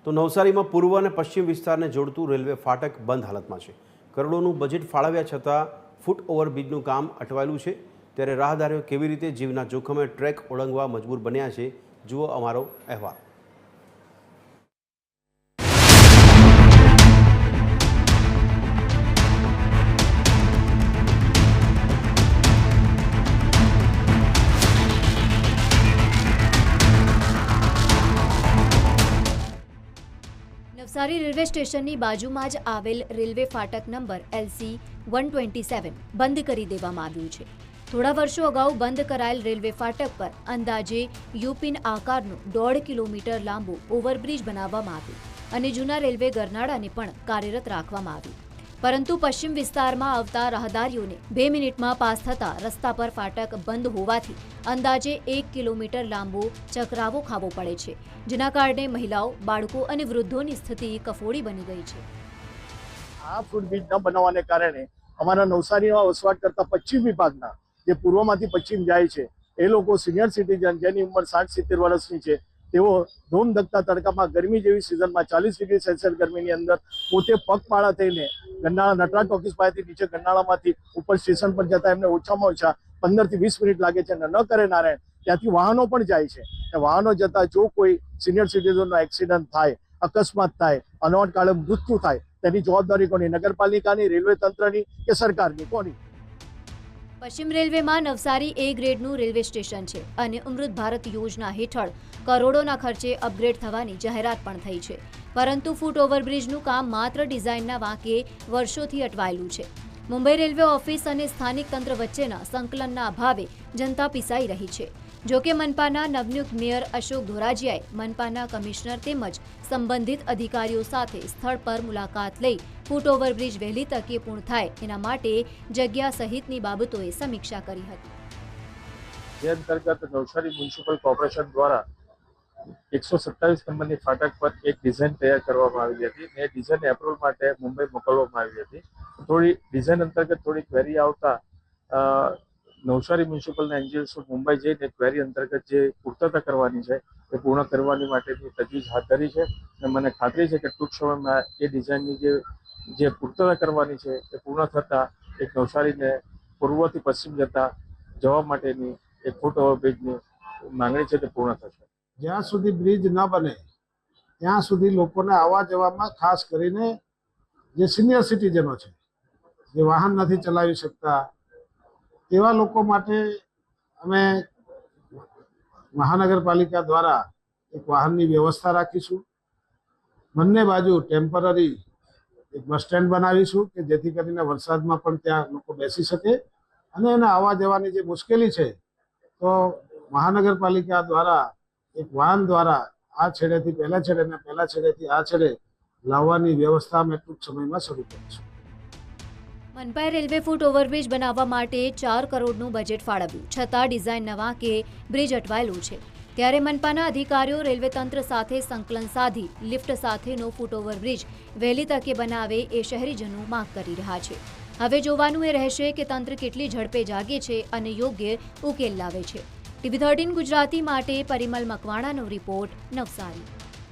તો નવસારીમાં પૂર્વ અને પશ્ચિમ વિસ્તારને જોડતું રેલવે ફાટક બંધ હાલતમાં છે. કરોડોનું બજેટ ફાળવ્યા છતાં ફૂટ ઓવરબ્રિજનું કામ અટવાયેલું છે. ત્યારે રાહદારીઓ કેવી રીતે જીવના જોખમે ટ્રેક ઓળંગવા મજબૂર બન્યા છે, જુઓ અમારો અહેવાલ. નવસારી રેલવે સ્ટેશનની બાજુમાં જ આવેલ રેલવે ફાટક નંબર LC 127 બંધ કરી દેવામાં આવ્યું છે. થોડા વર્ષો અગાઉ બંધ કરાયેલ રેલવે ફાટક પર અંદાજે યુપિન આકારનું 1.5 કિલોમીટર લાંબુ ઓવરબ્રિજ બનાવવામાં આવ્યું અને જૂના રેલવે ગરનાળાને પણ કાર્યરત રાખવામાં આવ્યું. પરંતુ પશ્ચિમ વિસ્તારમાં આવતા રાહદારીઓને 2 મિનિટમાં પાસ થતા રસ્તા પર ફાટક બંધ હોવાથી અંદાજે 1 કિલોમીટર લાંબો ચકરાવો ખાવો પડે છે, જેના કારણે મહિલાઓ, બાળકો અને વૃદ્ધોની સ્થિતિ કફોડી બની ગઈ છે. આ ફૂટબ્રિજ ન બનાવવાને કારણે અમારા નવસારીમાં વસવાટ કરતા પશ્ચિમ વિભાગના જે પૂર્વમાંથી પશ્ચિમ જાય છે એ લોકો સિનિયર સિટીઝન જેની ઉંમર 60-70 વર્ષની છે, તેઓ ધૂમધકતા તડકામાં ગરમી જેવી સિઝનમાં 40 ડિગ્રી સેલ્સિયસ ગરમીની અંદર પોતે પગપાળા થઈને ગરનાળા નટરાજ ટોકીસ પાસેથી નીચે ગરનાળામાંથી ઉપર સ્ટેશન પર જતા એમને ઓછામાં ઓછા 15 થી 20 મિનિટ લાગે છે. ન કરે નારાયણ ત્યાંથી વાહનો પણ જાય છે. એ વાહનો જતા જો કોઈ સિનિયર સિટીઝનનો એક્સિડન્ટ થાય, અકસ્માત થાય, અનવટ કાળે મૃત્યુ થાય, તેની જવાબદારી કોની? નગરપાલિકાની, રેલવે તંત્રની કે સરકારની? કોની? પશ્ચિમ રેલવેમાં નવસારી A ગ્રેડનું રેલવે સ્ટેશન છે અને અમૃત ભારત યોજના હેઠળ કરોડોના ખર્ચે અપગ્રેડ થવાની જાહેરાત પણ થઈ છે. પરંતુ ફૂટ ઓવરબ્રિજનું કામ માત્ર ડિઝાઇનના વાંકે વર્ષોથી અટવાયેલું છે. મુંબઈ રેલવે ઓફિસ અને સ્થાનિક તંત્ર વચ્ચેના સંકલનના અભાવે જનતા પીસાઈ રહી છે. જોકે મનપાના નવનિયુક્ત મેયર અશોક ધોરાજીયાએ મનપાના કમિશનર તેમજ સંબંધિત અધિકારીઓ સાથે સ્થળ પર મુલાકાત લઈ ફૂટ ઓવરબ્રિજ વહેલી તકે પૂર્ણ થાય એના માટે જગ્યા સહિતની બાબતોએ સમીક્ષા કરી હતી. જે અંતર્ગત નવસારી મ્યુનિસિપલ કોર્પોરેશન દ્વારા 127 નંબરની ફાટક પર એક ડિઝાઇન તૈયાર કરવામાં આવેલી હતી. એ ડિઝાઇન એપ્રુવલ માટે મુંબઈ મોકલવામાં આવી હતી. થોડી ડિઝાઇન અંતર્ગત થોડી ક્વેરી આવતા નવસારી મ્યુનિસિપલના એન્જિનિયર્સ મુંબઈ જઈને ક્વેરી અંતર્ગત જે પૂર્તતા કરવાની છે એ પૂર્ણ કરવાની માટેની તજવીજ હાથ ધરી છે. અને મને ખાતરી છે કે ટૂંક સમયમાં એ ડિઝાઇનની જે પૂર્તતા કરવાની છે એ પૂર્ણ થતાં એક નવસારીને પૂર્વથી પશ્ચિમ જવા માટેની એક ફૂટ ઓવરબ્રિજની માંગણી છે તે પૂર્ણ થશે. જ્યાં સુધી બ્રિજ ન બને ત્યાં સુધી લોકોને આવવા જવામાં, ખાસ કરીને જે સિનિયર સિટીઝનો છે, જે વાહન નથી ચલાવી શકતા, તેવા લોકો માટે અમે મહાનગરપાલિકા દ્વારા એક વાહનની વ્યવસ્થા રાખીશું. બંને બાજુ ટેમ્પરરી એક બસ સ્ટેન્ડ બનાવીશું કે જેથી કરીને વરસાદમાં પણ ત્યાં લોકો બેસી શકે અને એને આવવા જવાની જે મુશ્કેલી છે તો મહાનગરપાલિકા દ્વારા એક વાહન દ્વારા આ છેડેથી પહેલા છેડે અને પહેલા છેડેથી આ છેડે લાવવાની વ્યવસ્થા અમે ટૂંક સમયમાં શરૂ કરીશું. મનપાએ રેલવે ફૂટ ઓવરબ્રિજ બનાવવા માટે 4 કરોડનું બજેટ ફાળવ્યું, છતાં ડિઝાઇનના વાંકે બ્રિજ અટવાયેલું છે. ત્યારે મનપાના અધિકારીઓ રેલવે તંત્ર સાથે સંકલન સાધી લિફ્ટ સાથેનો ફૂટ ઓવરબ્રિજ વહેલી તકે બનાવે એ શહેરીજનો માંગ કરી રહ્યા છે. હવે જોવાનું એ રહેશે કે તંત્ર કેટલી ઝડપે જાગે છે અને યોગ્ય ઉકેલ લાવે છે. TV13 ગુજરાતી માટે પરિમલ મકવાણાનો રિપોર્ટ, નવસારી.